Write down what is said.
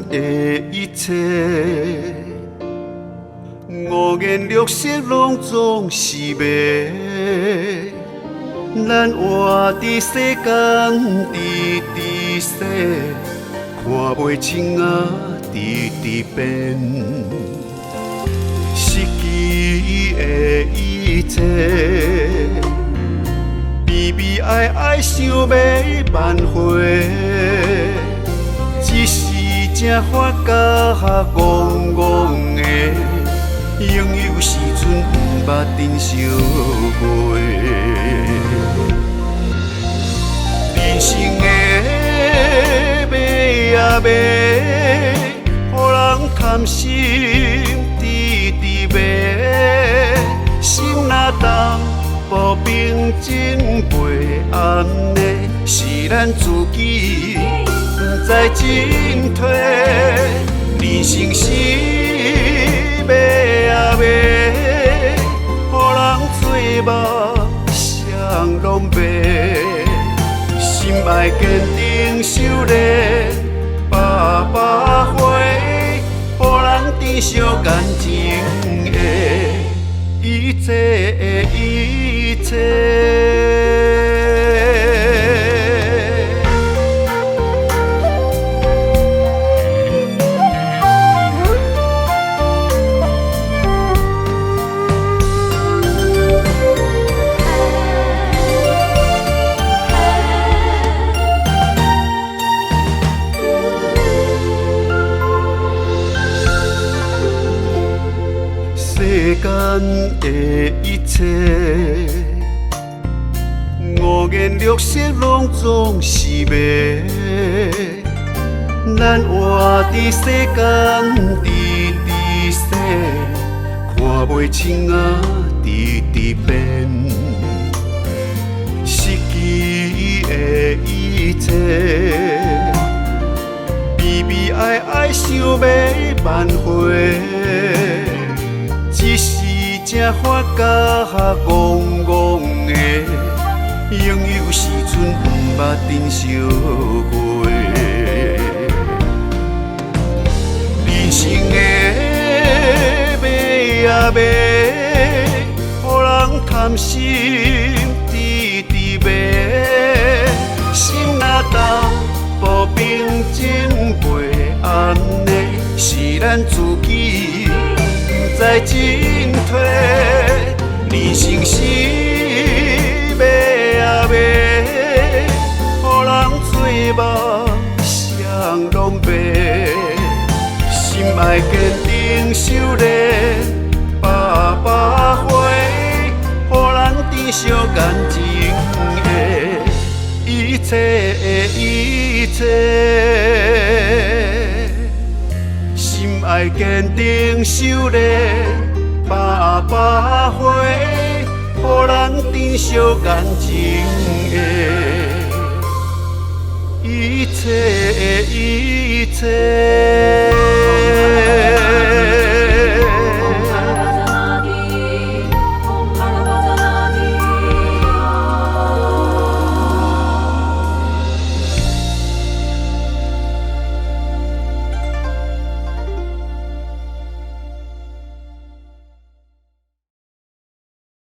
的一切，五颜六色拢总是美。咱活伫世间，直直说，看袂清啊，直直变。失去的一切，悲悲哀哀想要挽回。一时正发觉戆戆的，拥有时阵不捌珍惜过。人生的马啊马，予人贪心直直迷。心若重，无平静袂安尼，是咱自己。不知进退，人生是马啊马，予人做梦谁拢袂。心爱坚定修炼，百百回，予人珍惜感情的一切一切。世间的一切，五颜六色拢总是美。咱活伫世间，直直说，看袂清啊，直直变。失去的一切，悲悲哀哀想要挽回。一时正发觉戆戆的，拥有时阵不捌珍惜过。人生的马啊马，予人贪心直直迷。心若重，无平静袂安尼，是咱自己。不知进退，人生是马啊马，予人做梦谁拢袂。心爱坚定修炼，百百回，予人珍惜感情的一切一切。心爱坚定修炼，百百回，予人珍惜感情的一切一切。